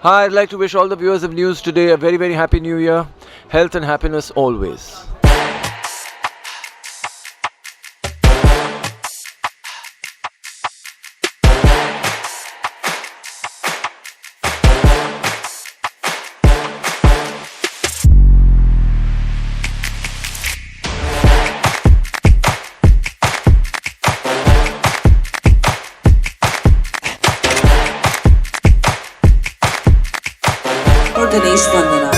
Hi, I'd like to wish all the viewers of News Today a very, very happy new year. Health and happiness always. Ganesh Vandana.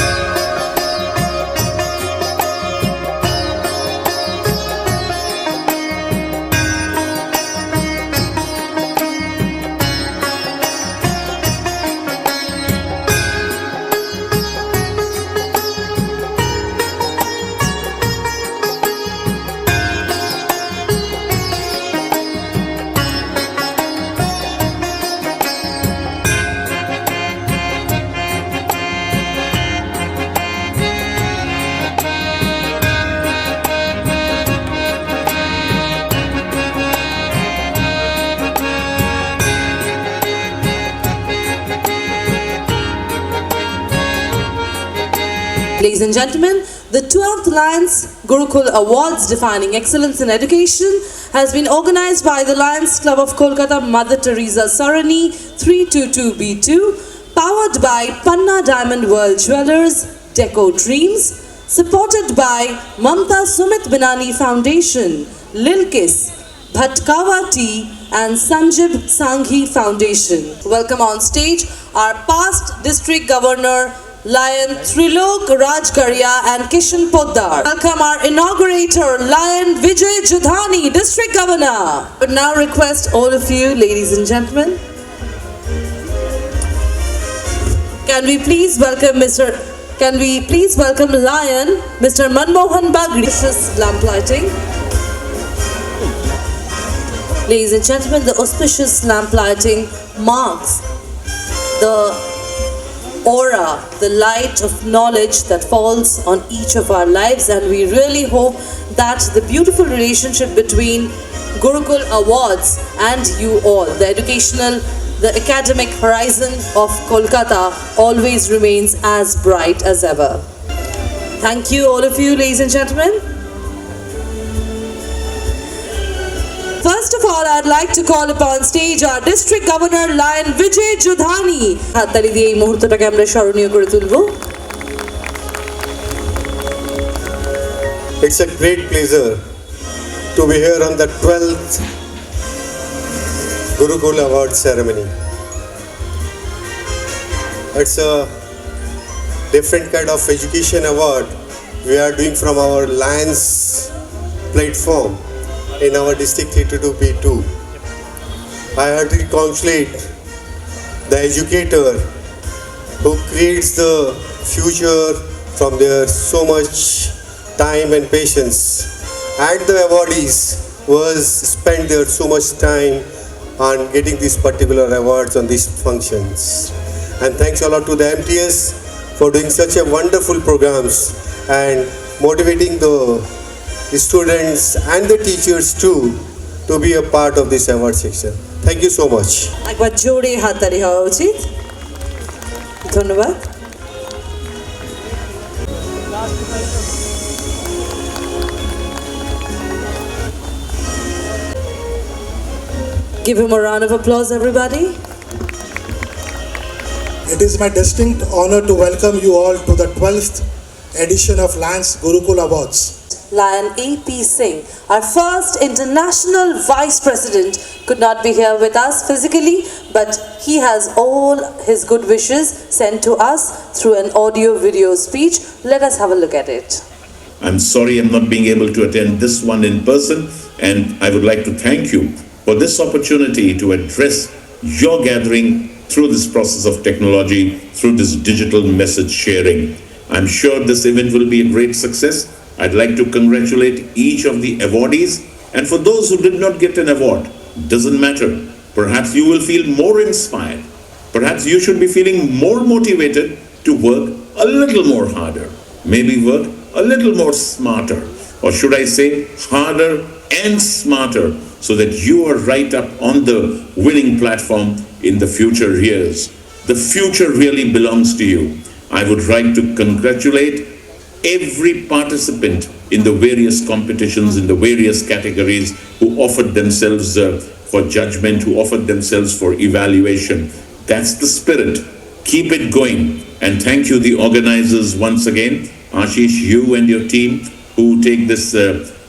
Ladies and gentlemen, the 12th Lions Gurukul Awards defining excellence in education has been organized by the Lions Club of Kolkata Mother Teresa Sarani 322B2, powered by Panna Diamond World Jewelers, Deco Dreams, supported by Mamta Sumit Binani Foundation, Lilkis, Bhatkawa Tea and Sanjib Sanghi Foundation. Welcome on stage our past District Governor Lion Trilok Rajkaria and Kishan Poddar. Welcome our inaugurator, Lion Vijay Judhani, District Governor. I would now request all of you, ladies and gentlemen, can we please welcome Lion, Mr. Manmohan Bagri. Auspicious lamplighting. Ladies and gentlemen, the auspicious lamplighting marks the aura, the light of knowledge that falls on each of our lives, and we really hope that the beautiful relationship between Gurukul Awards and you all, the academic horizon of Kolkata always remains as bright as ever. Thank you all of you, ladies and gentlemen. First of all, I'd like to call upon stage our District Governor, Lion Vijay Judhani. হাততালি দিয়ে এই মুহূর্তটাকে আমরা স্মরণীয় করে তুলব। It's a great pleasure to be here on the 12th Gurukul Award ceremony. It's a different kind of education award we are doing from our Lions platform in our District 322B2. I heartily congratulate the educator who creates the future from their so much time and patience, and the awardees who has spent their so much time on getting these particular awards on these functions. And thanks a lot to the MTS for doing such a wonderful programs and motivating the students and the teachers too to be a part of this award section. Thank you so much. একবার জোরে হাততালি হওয়া উচিত। ধন্যবাদ। Give him a round of applause, everybody. It is my distinct honor to welcome you all to the 12th edition of Lions Gurukul Awards. Lion A.P. Singh, our first international vice president, could not be here with us physically, but he has all his good wishes sent to us through an audio-video speech. Let us have a look at it. I'm sorry I'm not being able to attend this one in person, and I would like to thank you for this opportunity to address your gathering through this process of technology, through this digital message sharing. I'm sure this event will be a great success. I'd like to congratulate each of the awardees, and for those who did not get an award, doesn't matter. Perhaps you will feel more inspired. Perhaps you should be feeling more motivated to work a little more harder. Maybe work a little more smarter. Or should I say harder and smarter, so that you are right up on the winning platform in the future years. The future really belongs to you. I would like to congratulate every participant in the various competitions, in the various categories, who offered themselves for judgment, who offered themselves for evaluation. That's the spirit. Keep it going. And thank you, the organizers, once again. Ashish, you and your team who take this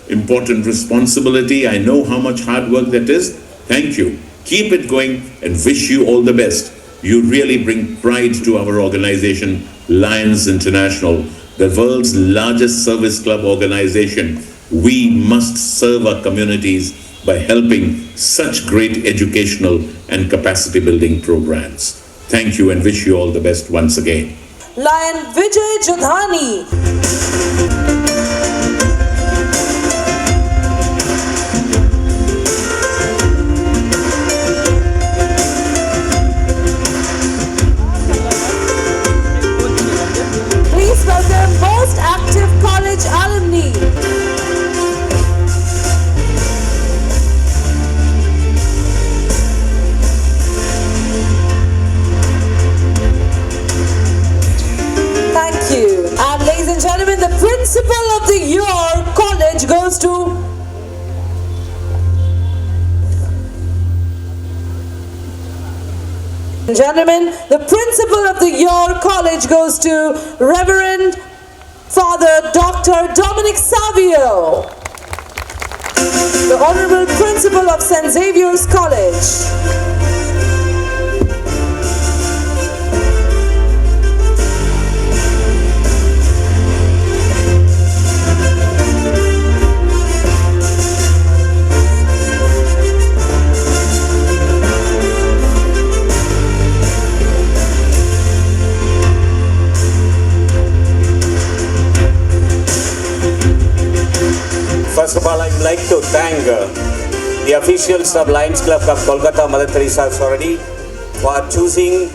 important responsibility. I know how much hard work that is. Thank you. Keep it going and wish you all the best. You really bring pride to our organization, Lions International, the world's largest service club organization. We must serve our communities by helping such great educational and capacity building programs. Thank you and wish you all the best once again. Lion Vijay Jodhani. Please welcome most active college alumni. Thank you. And ladies and gentlemen, the principal of the year college goes to Gentlemen, the principal of the year college goes to Reverend Father Dr. Dominic Savio, the Honorable Principal of St. Xavier's College. First of all, I would like to thank the officials of Lions Club of Kolkata, Mother Teresa Sorority, for choosing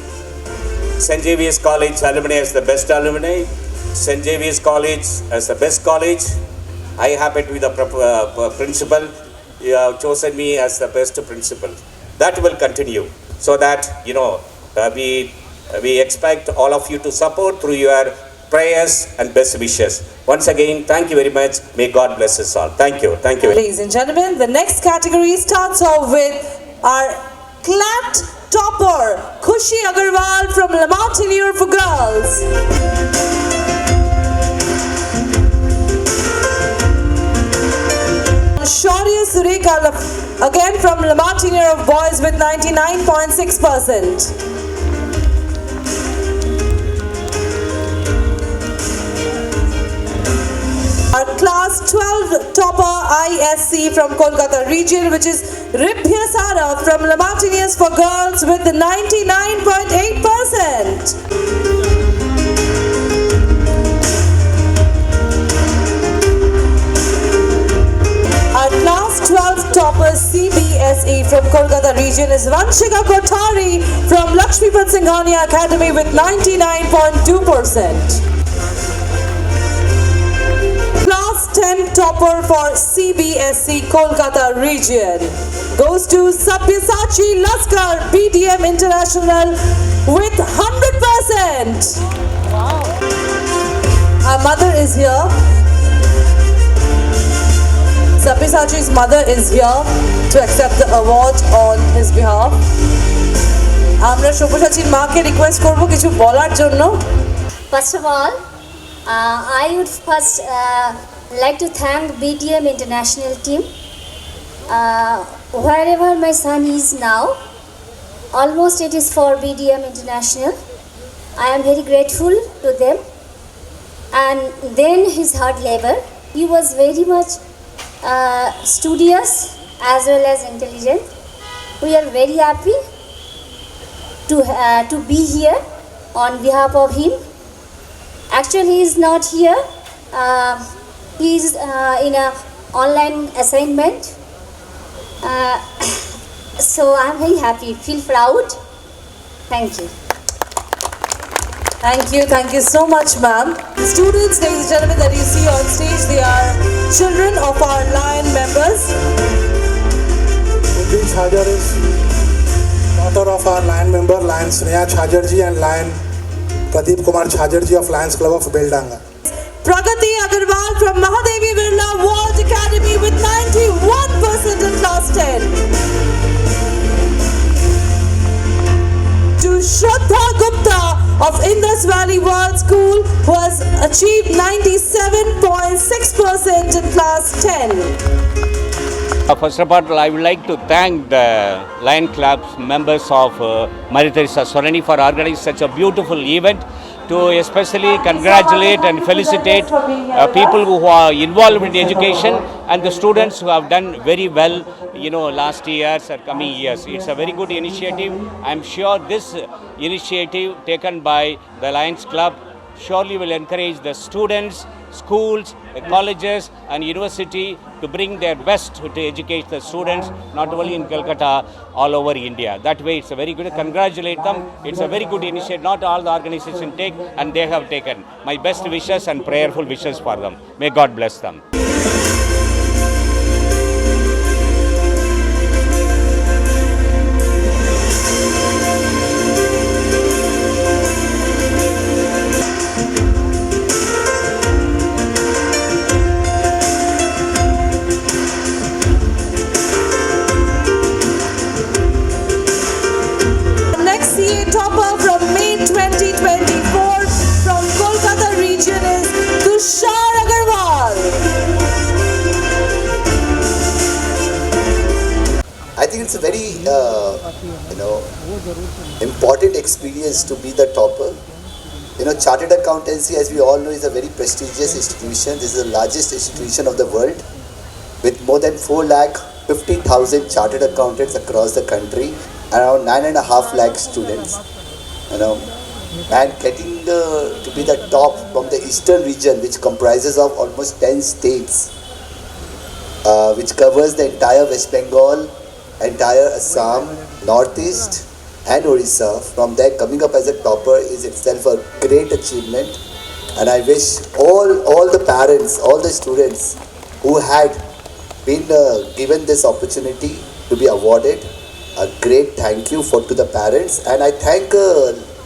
St. Xavier's College alumni as the best alumni, St. Xavier's College as the best college. I happen to be the principal. You have chosen me as the best principal. That will continue, so that, you know, we expect all of you to support through your prayers and best wishes. Once again, thank you very much. May God bless us all. Thank you. Thank you. Ladies and gentlemen, the next category starts off with our clapped topper, Khushi Agarwal from La Martiniere for girls. Shaurya Sureka, again from La Martiniere of boys with 99.6%. Our class 12 topper ISC from Kolkata region, which is Ribhya Sara from La Martiniere for girls with 99.8%. Our class 12 topper CBSE from Kolkata region is Vanshika Kothari from Lakshmipad Singhania Academy with 99.2%. Class 10 topper for CBSE Kolkata region goes to Sabyasachi Laskar BDM International with 100%. Wow. Our mother is here. Sabyasachi's mother is here to accept the award on his behalf. আমরা সব্যসাচীর মাকে request করব কিছু বলার জন্য। First of all, I would first like to thank BDM International team. Wherever my son is now, almost it is for BDM International. I am very grateful to them. And then his hard labor. He was very much studious as well as intelligent. We are very happy to be here on behalf of him. Actually, he is not here. He is in a online assignment. So I'm very happy. Feel proud. Thank you. Thank you so much, ma'am. The students, ladies and gentlemen, that you see on stage, they are children of our Lion members. Udit Hajar is daughter of our Lion member, Lion Sneha Chhajarji and Lion Pradeep Kumar Chhajarji of Lions Club of Beldanga. Pragati Agarwal from Mahadevi Birla World Academy with 91% in class 10. To Shraddha Gupta of Indus Valley World School, who has achieved 97.6% in class 10. First of all, I would like to thank the Lion Club's members of Mother Teresa Soranee for organizing such a beautiful event, to especially congratulate and felicitate people who are involved in education and the students who have done very well, last years or coming years. It's a very good initiative. I'm sure this initiative taken by the Lions Club surely will encourage the students, schools, colleges and university to bring their best to educate the students, not only in Calcutta, all over India. That way it's a very good, congratulate them. It's a very good initiative. Not all the organizations take, and they have taken. My best wishes and prayerful wishes for them. May God bless them. I think it's a very, important experience to be the topper. Chartered Accountancy, as we all know, is a very prestigious institution. This is the largest institution of the world, with more than 4,50,000 chartered accountants across the country, around 9.5 lakh students. And getting to be the top from the eastern region, which comprises of almost 10 states, which covers the entire West Bengal, entire Assam, Northeast and Orissa. From there, coming up as a topper is itself a great achievement, and I wish all the parents, all the students who had been given this opportunity to be awarded, a great thank you to the parents. And I thank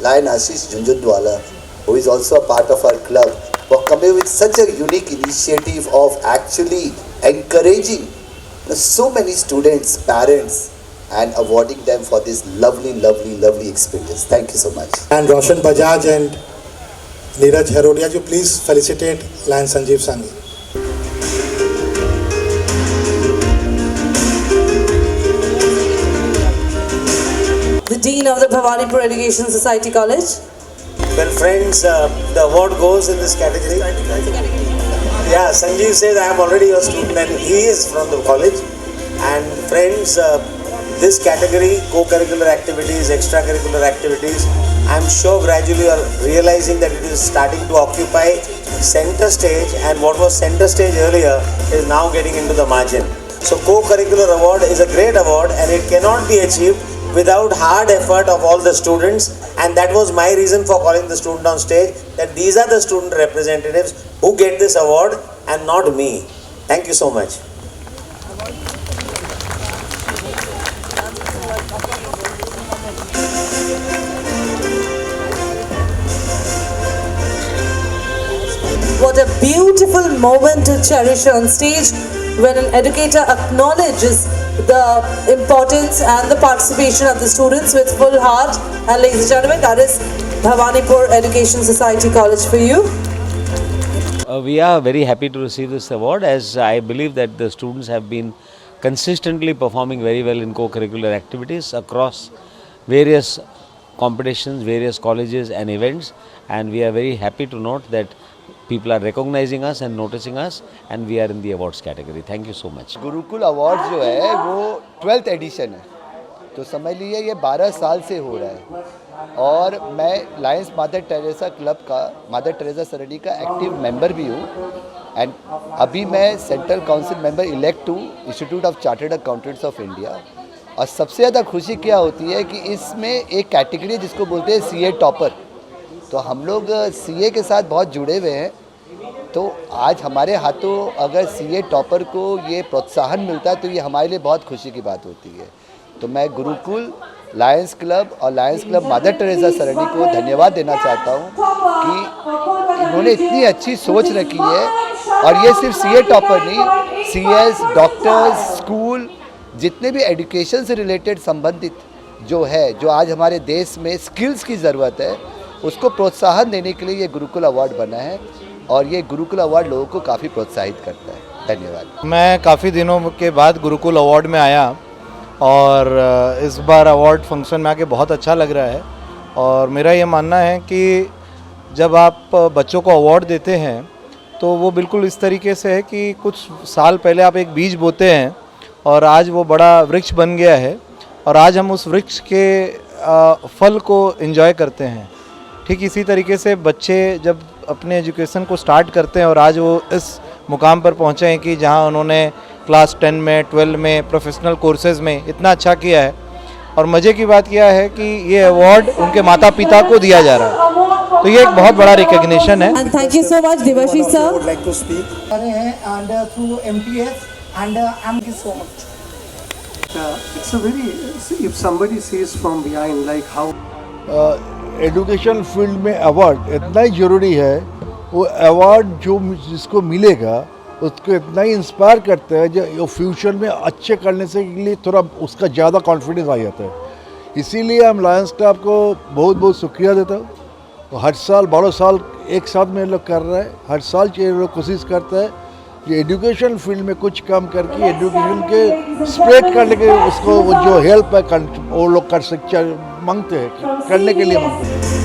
Lion Ashish Jhunjhunwala, who is also a part of our club, for coming with such a unique initiative of actually encouraging so many students, parents, and awarding them for this lovely experience. Thank you so much. And Roshan Bajaj and Neeraj Herodia, you please felicitate Lion Sanjeev Sanghi. The Dean of the Bhawanipur Education Society College. Well, friends, the award goes in this category. Yeah, Sanjeev says I am already a student and he is from the college. And friends, this category, co-curricular activities, extracurricular activities, I am sure gradually you are realizing that it is starting to occupy center stage, and what was center stage earlier is now getting into the margin. So co-curricular award is a great award, and it cannot be achieved without hard effort of all the students, and that was my reason for calling the student on stage, that these are the student representatives who get this award and not me. Thank you so much. What a beautiful moment to cherish on stage, when an educator acknowledges the importance and the participation of the students with full heart. And ladies and gentlemen, that is Bhawanipur Education Society College for you. We are very happy to receive this award, as I believe that the students have been consistently performing very well in co-curricular activities across various competitions, various colleges and events, and we are very happy to note that people are recognizing us and noticing us, and we are in the awards category. Thank you so much. Gurukul award जो है वो 12th addition है, तो समझ लीजिए ये 12 साल से हो रहा है, और मैं लायंस मदर टेरेसा क्लब का, मदर टेरेसा सोरानी का एक्टिव मेंबर भी हूँ, एंड अभी मैं सेंट्रल काउंसिल मेंबर इलेक्ट हूँ institute of chartered accountants of India. और सबसे ज़्यादा खुशी क्या होती है कि इसमें एक कैटेगरी जिसको बोलते हैं सीए टॉपर, तो हम लोग सीए के साथ बहुत जुड़े हुए हैं, तो आज हमारे हाथों अगर सीए टॉपर को ये प्रोत्साहन मिलता है तो ये हमारे लिए बहुत खुशी की बात होती है। तो मैं गुरुकुल लायंस क्लब और लायंस क्लब मदर टेरेसा सरणी को धन्यवाद देना चाहता हूँ कि इन्होंने इतनी अच्छी सोच रखी है। और ये सिर्फ सीए टॉपर नहीं, सीएस, डॉक्टर्स, स्कूल, जितने भी एजुकेशन से रिलेटेड संबंधित जो है, जो आज हमारे देश में स्किल्स की ज़रूरत है, उसको प्रोत्साहन देने के लिए ये गुरुकुल अवार्ड बना है। और ये गुरुकुल अवार्ड लोगों को काफ़ी प्रोत्साहित करता है। धन्यवाद। मैं काफ़ी दिनों के बाद गुरुकुल अवार्ड में आया और इस बार अवार्ड फंक्शन में आके बहुत अच्छा लग रहा है। और मेरा ये मानना है कि जब आप बच्चों को अवार्ड देते हैं तो वो बिल्कुल इस तरीके से है कि कुछ साल पहले आप एक बीज बोते हैं और आज वो बड़ा वृक्ष बन गया है और आज हम उस वृक्ष के फल को एंजॉय करते हैं। ठीक इसी तरीके से बच्चे जब अपने एजुकेशन को स्टार्ट करते हैं और आज वो इस मुकाम पर पहुँचे हैं कि जहाँ उन्होंने क्लास 10 में, 12 में, प्रोफेशनल कोर्सेज़ में इतना अच्छा किया है। और मज़े की बात यह है कि ये अवार्ड उनके माता पिता को दिया जा रहा है, तो ये एक बहुत बड़ा रिकग्निशन है। And thank you so much, Devashi sir. Would like to speak. And through MTS and thank you so much. It's a very, if somebody sees from behind like how education field में award इतना ही ज़रूरी है। वो award जो जिसको मिलेगा उसको इतना ही इंस्पायर करता है जो फ्यूचर में अच्छे करने से के लिए थोड़ा उसका ज़्यादा कॉन्फिडेंस आ जाता है। इसीलिए हम लायंस क्लब को बहुत बहुत शुक्रिया देता हूँ। तो हर साल 12 साल एक साथ में लोग कर रहे हैं, हर साल ये लोग कोशिश करता है कि एजुकेशन फील्ड में कुछ काम करके एजुकेशन के स्प्रेड करने के उसको जो हेल्प है वो लोग कर सकते मांगते हैं, करने के लिए मांगते हैं।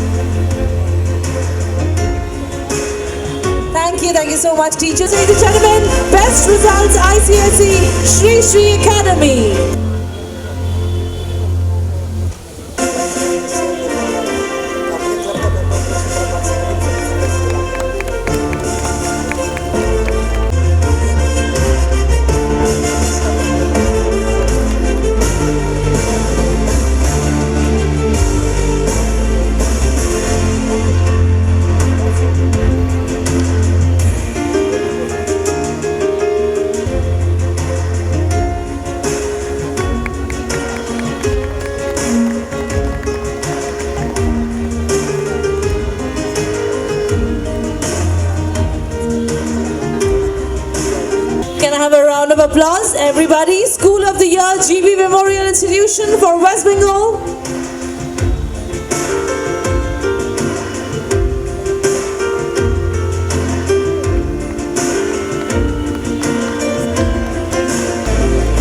Thank you so much, teachers. Ladies and gentlemen, best results ICSE Shri Shri Academy. Can I have a round of applause, everybody? School of the Year, GB Memorial Institution for West Bengal.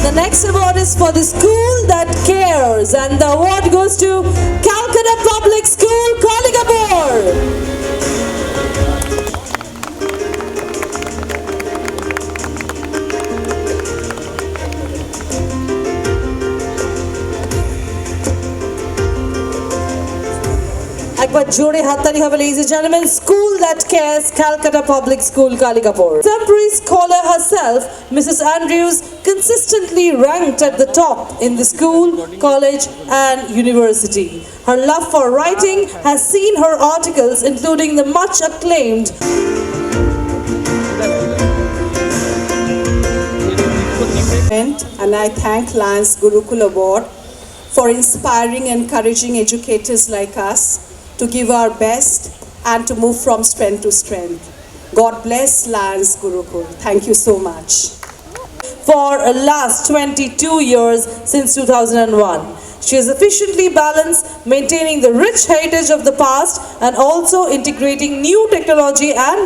The next award is for the school that cares, and the award goes to Calcutta Public School, Koligapur. একবার জোরে হাততালি হবে, ladies and gentlemen. School that cares, Calcutta Public School, Kalikapur. Contemporary scholar herself, Mrs. Andrews, consistently ranked at the top in the school, college and university. Her love for writing has seen her articles, including the much acclaimed and I thank Lions Gurukul Award for inspiring and encouraging educators like us to give our best and to move from strength to strength. God bless Lions Gurukul. Thank you so much. for the last 22 years since 2001. She has efficiently balanced maintaining the rich heritage of the past and also integrating new technology and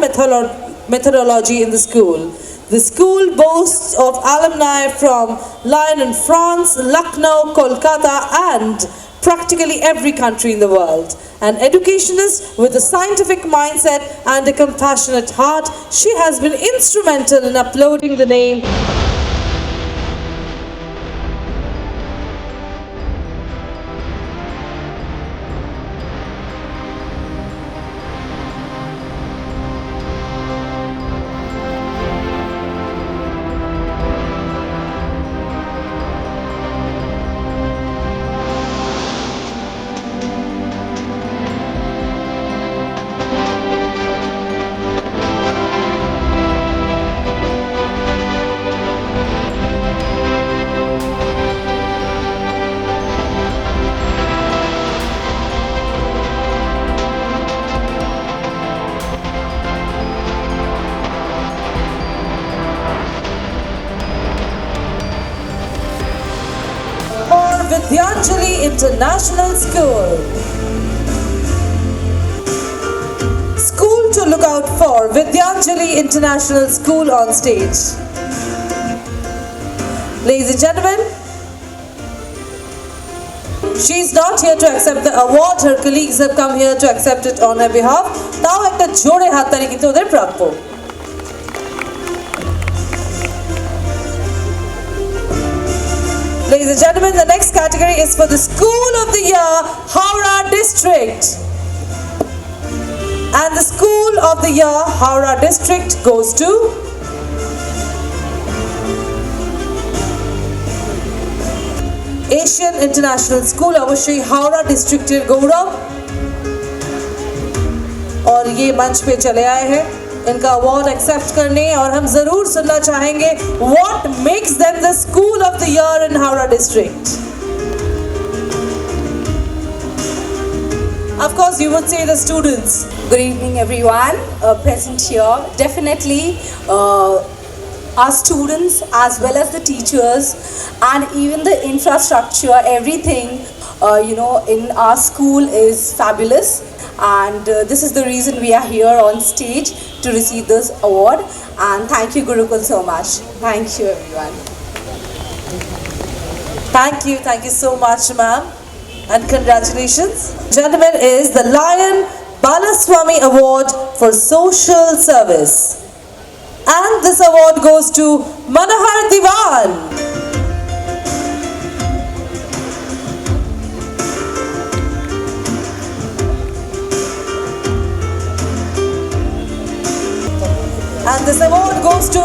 methodology in the school. The school boasts of alumni from Lyon in France, Lucknow, Kolkata and practically every country in the world. An educationist with a scientific mindset and a compassionate heart, she has been instrumental in uploading the name Vidyanjali International School. School to look out for, Vidyanjali International School on stage. Ladies and gentlemen, she's not here to accept the award. Her colleagues have come here to accept it on her behalf. Tao ekta jode hattari kintu oder prapyo. Ladies and gentlemen, the next category is for the School of the Year, Howrah District. And the School of the Year, Howrah District goes to Asian International School, अवश्य Howrah district के गौरव और ये मंच पे चले आए हैं इनका अवार्ड एक्सेप्ट करने और हम जरूर सुनना चाहेंगे What makes them the School of the Year in Howrah District? Of course, you would say the students. Good evening, everyone present here. Definitely, our students as well as the teachers and even the infrastructure, everything in our school is fabulous, and this is the reason we are here on stage to receive this award. And thank you, Gurukul, so much. Thank you, everyone. Thank you so much, ma'am, and congratulations. Gentlemen, is the Lion Balaswamy Award for Social Service. And this award goes to Manohar Diwan. And this award goes to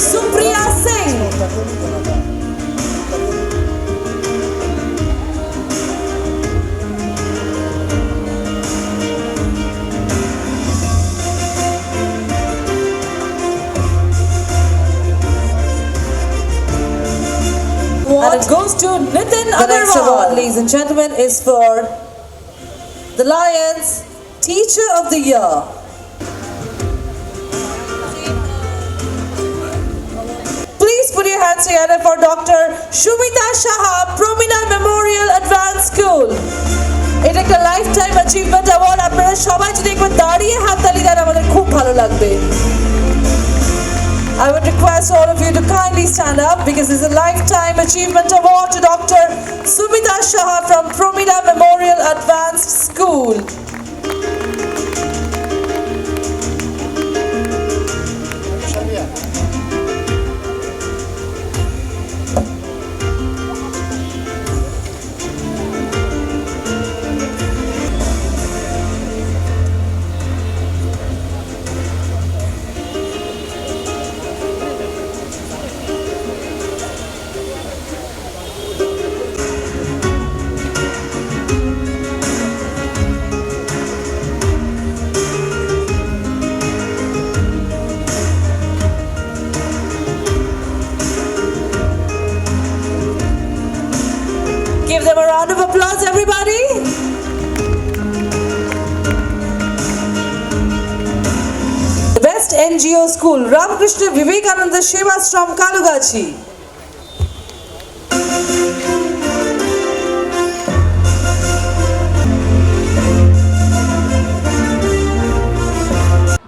Supriya Singh. And it goes to Nitin Agarwal. The next award, ladies and gentlemen, is for the Lions Teacher of the Year. Please put your hands together for Dr. Shumita Shah, Promina Memorial Advanced School. এটা একটা lifetime achievement award আপনারা সবাই যদি একবার দাঁড়িয়ে হাততালি দেন আমাদের খুব ভালো লাগবে I would request all of you to kindly stand up because this is a Lifetime Achievement Award to Dr. Sumita Shah from Promina Memorial Advanced School. Give them a round of applause, everybody. The Best NGO School, Ramakrishna Vivekananda Sevashram Kalugachi.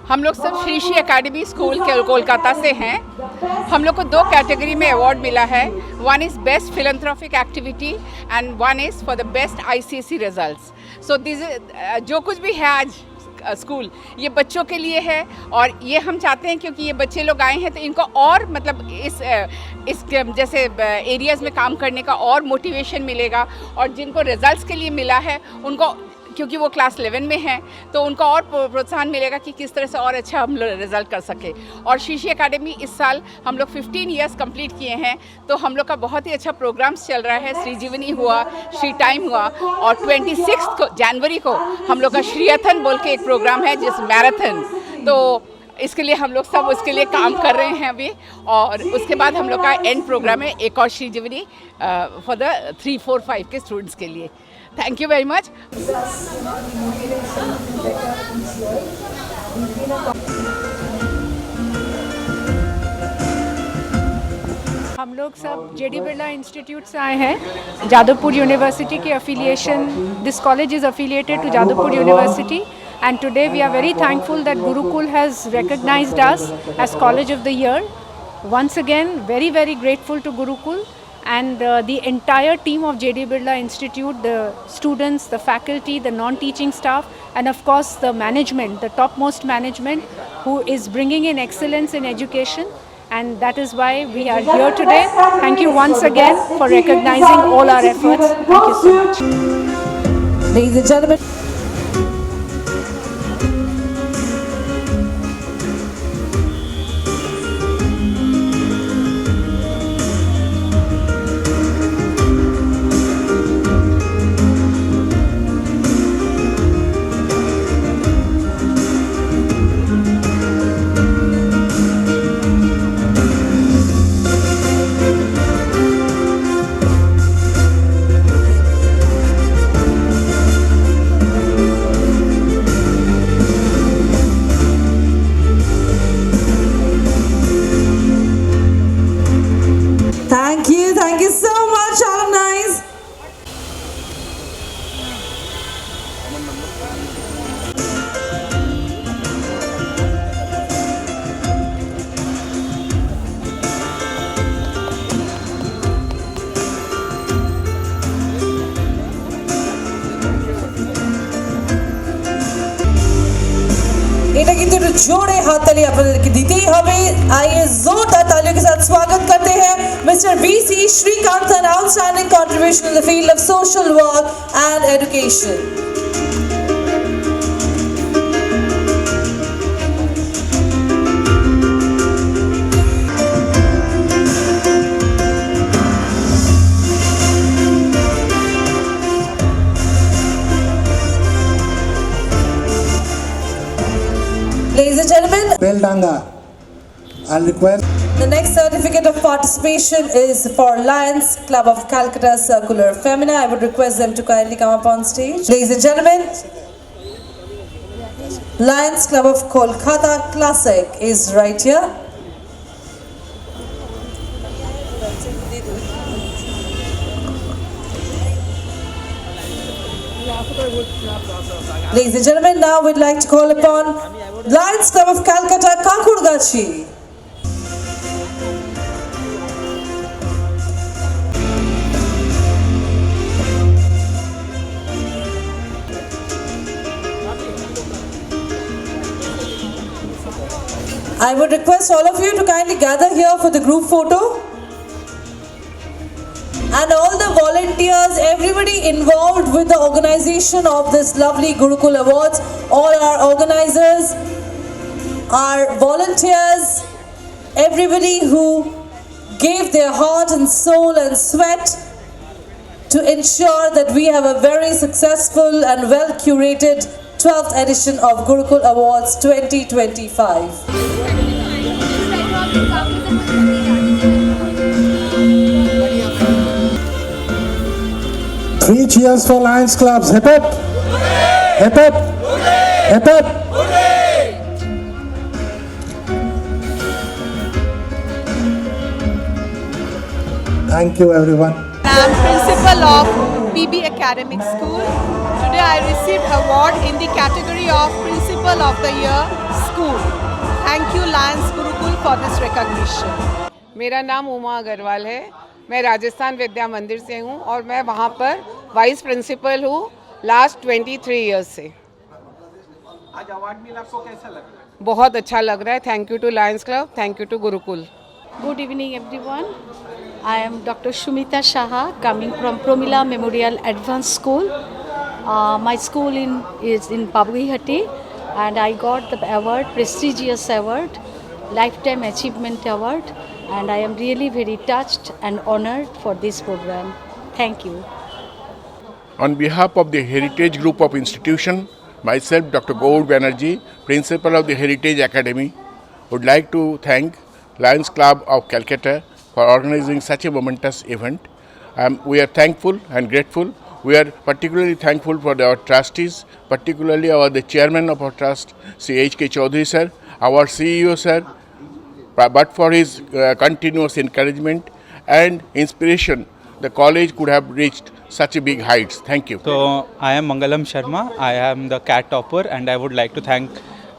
हम लोग सब Shri Shri academy school Kolkata से हैं। हम लोग को 2 category में award मिला है। One is best philanthropic activity and one is for the best ICSE results. So this जो कुछ भी है आज स्कूल ये बच्चों के लिए है और ये हम चाहते हैं क्योंकि ये बच्चे लोग आए हैं तो इनको और मतलब इस जैसे एरियाज़ में काम करने का और मोटिवेशन मिलेगा और जिनको रिजल्ट्स के लिए मिला है उनको क्योंकि वो क्लास 11 में हैं तो उनको और प्रोत्साहन मिलेगा कि किस तरह से और अच्छा हम लोग रिजल्ट कर सके। और शीशी एकेडमी इस साल हम लोग 15 इयर्स कंप्लीट किए हैं तो हम लोग का बहुत ही अच्छा प्रोग्राम्स चल रहा है। श्री जीवनी हुआ, श्री टाइम हुआ और 26 जनवरी को हम लोग का श्रीयथन बोल के एक प्रोग्राम है जिस मैराथन, तो इसके लिए हम लोग सब उसके लिए काम कर रहे हैं अभी। और उसके बाद हम लोग का एंड प्रोग्राम है एक और श्री जीवनी फॉर द 3, 4, 5 के स्टूडेंट्स के लिए। Thank you very much. हम लोग सब जेडी बिरला इंस्टीट्यूट से आए हैं, जादवपुर यूनिवर्सिटी की affiliation. This college is affiliated to Jadavpur University, and today we are very thankful that Gurukul has recognized us as College of the Year. Once again, very, very grateful to Gurukul and the entire team of JD Birla Institute, the students, the faculty, the non-teaching staff, and of course the management, the topmost management who is bringing in excellence in education. And that is why we are here today. Thank you once again for recognizing all our efforts. Thank you so much. Ladies and gentlemen. Thank you so much, alumni. এটা কিন্তু একটু জোরে হাততালি আপনাদেরকে দিতেই হবে। आइए जोरदार तालियों के साथ स्वागत करते हैं Mister VC Srikanth, an outstanding contribution in the field of social work and education. Ladies and gentlemen, Beldanga. I'll request. The next certificate of participation is for Lions Club of Calcutta Circular Femina. I would request them to kindly come up on stage. Ladies and gentlemen, Lions Club of Kolkata Classic is right here. Ladies and gentlemen, now we'd like to call upon Lions Club of Calcutta Kakurgachi. I would request all of you to kindly gather here for the group photo. And all the volunteers, everybody involved with the organization of this lovely Gurukul Awards, all our organizers, our volunteers, everybody who gave their heart and soul and sweat to ensure that we have a very successful and well curated 12th edition of Gurukul Awards 2025. 3 cheers for Lions Clubs. Hip hip. Hip hip. Hip hip. Thank you everyone. I am principal of PB Academic School. Today I received award in the category of Principal of the Year School. Thank you Lions Gurukul for this recognition. मेरा नाम उमा अग्रवाल है। मैं राजस्थान विद्या मंदिर से हूँ और मैं वहाँ पर वाइस प्रिंसिपल हूँ लास्ट 23 इयर्स से। आज अवार्ड मिला, आपको कैसा लग रहा है? बहुत अच्छा लग रहा है। Thank you to lions club, thank you to Gurukul. Good evening everyone. I am Dr. Shumita Shaha coming from Promila Memorial Advanced School. My school is in Babugihati and I got the award, prestigious award, Lifetime Achievement Award, and I am really very touched and honored for this program. Thank you. On behalf of the Heritage Group of Institution, myself Dr. Gaur Banerjee, Principal of the Heritage Academy, would like to thank Lions Club of Calcutta for organizing such a momentous event. We are thankful and grateful. We are particularly thankful for our trustees, particularly the chairman of our trust, Sri H.K. Chaudhary sir, our CEO sir, but for his continuous encouragement and inspiration, the college could have reached such a big heights. Thank you. So I am Mangalam Sharma. I am the CAT topper, and I would like to thank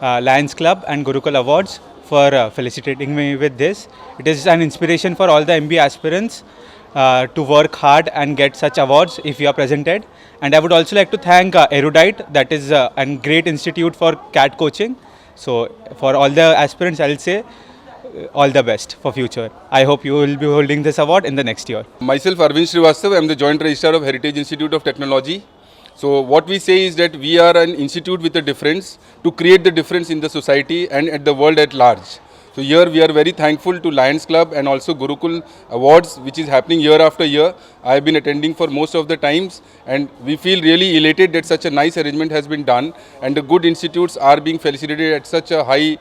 Lions Club and Gurukul Awards for felicitating me with this. It is an inspiration for all the MBA aspirants to work hard and get such awards if you are presented. And I would also like to thank Erudite, that is a great institute for CAT coaching. So for all the aspirants, I'll say all the best for future. I hope you will be holding this award in the next year. Myself, Arvind Srivastav, I am the Joint Registrar of Heritage Institute of Technology. So what we say is that we are an institute with a difference to create the difference in the society and at the world at large. So here we are very thankful to Lions Club and also Gurukul Awards, which is happening year after year. I have been attending for most of the times, and we feel really elated that such a nice arrangement has been done and the good institutes are being felicitated at such a high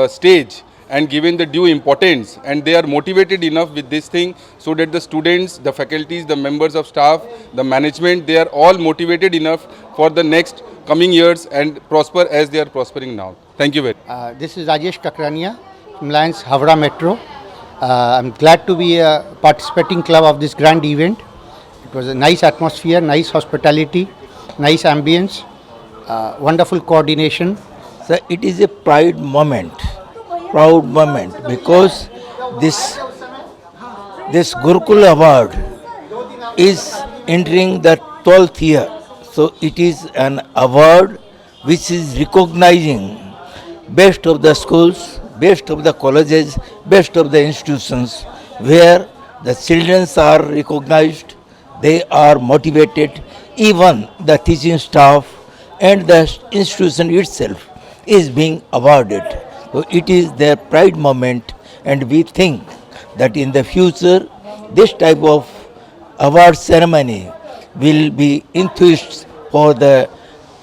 stage and given the due importance, and they are motivated enough with this thing so that the students, the faculties, the members of staff, the management, they are all motivated enough for the next coming years and prosper as they are prospering now. Thank you very much. This is Rajesh Kakrania from Lions Havra Metro. I'm glad to be a participating club of this grand event. It was a nice atmosphere, nice hospitality, nice ambience, wonderful coordination. So it is a proud moment because this Gurukul Award is entering the 12th year. So it is an award which is recognizing best of the schools, best of the colleges, best of the institutions, where the children are recognized, they are motivated, even the teaching staff and the institution itself is being awarded. So it is their pride moment, and we think that in the future this type of award ceremony will be enthused for the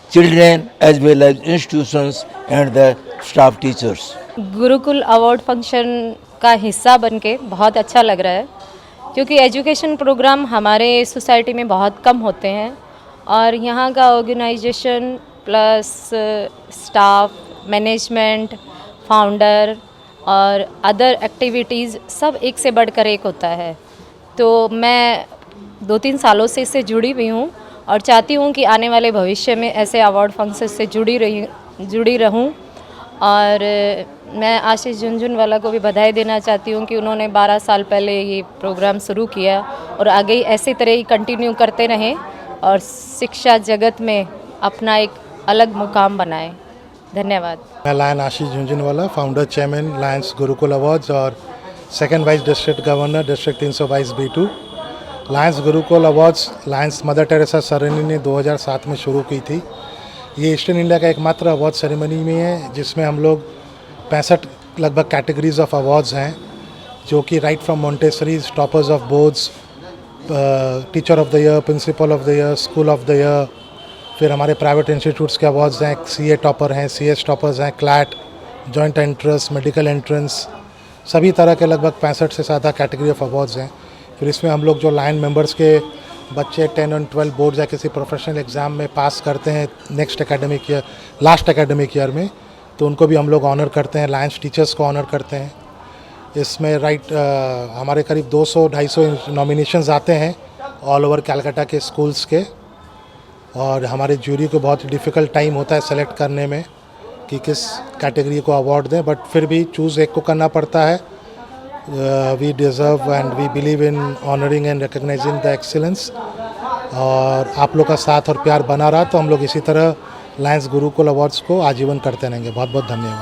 children as well as institutions and the staff teachers. Gurukul award function का हिस्सा बनके बहुत अच्छा लग रहा है, क्योंकि education programme हमारे सोसाइटी में बहुत कम होते हैं और यहाँ का organisation plus staff, management, founder और अदर एक्टिविटीज़ सब एक से बढ़कर एक होता है। तो मैं 2-3 सालों से इससे जुड़ी हुई हूँ और चाहती हूँ कि आने वाले भविष्य में ऐसे अवार्ड फंक्शन से जुड़ी रहूँ। और मैं आशीष झुनझुनवाला को भी बधाई देना चाहती हूँ कि उन्होंने 12 साल पहले ये प्रोग्राम शुरू किया और आगे ऐसी तरह ही कंटिन्यू करते रहें और शिक्षा जगत में अपना एक अलग मुकाम बनाएं। धन्यवाद। मैं Lion Ashish Jhunjhunwala, founder chairman Lions Gurukul awards और second vice district governor district 322 B2। Lions Gurukul awards Lions Mother Teresa Sarani ने 2007 में शुरू की थी। ये ईस्टर्न इंडिया का एकमात्र अवार्ड सेरेमनी में है जिसमें हम लोग 65 लगभग कैटेगरीज ऑफ अवार्ड्स हैं, जो कि right from Montessoris, toppers of boards, teacher of the year, principal of the year, school of the year, फिर हमारे प्राइवेट इंस्टीट्यूट्स के अवार्ड्स हैं, CA टॉपर हैं, CS टॉपर्स हैं, CLAT, joint entrance, medical entrance, सभी तरह के लगभग 65 से ज़्यादा कैटेगरी ऑफ अवार्ड्स हैं। फिर इसमें हम लोग जो लायन मेंबर्स के बच्चे 10 और 12 बोर्ड या किसी प्रोफेशनल एग्ज़ाम में पास करते हैं next academic year, last academic year में, तो उनको भी हम लोग ऑनर करते हैं, लायंस टीचर्स को ऑनर करते हैं। इसमें हमारे करीब 200-250 नॉमिनेशंस आते हैं ऑल ओवर कैलकाटा के स्कूल्स के, और हमारे जूरी को बहुत डिफ़िकल्ट टाइम होता है सेलेक्ट करने में कि किस कैटेगरी को अवार्ड दें, बट फिर भी चूज़ एक को करना पड़ता है। We deserve and we believe in honouring and recognising the excellence, और आप लोग का साथ और प्यार बना रहा तो हम लोग इसी तरह लायंस गुरुकुल अवार्ड्स को आजीवन करते रहेंगे। बहुत बहुत धन्यवाद।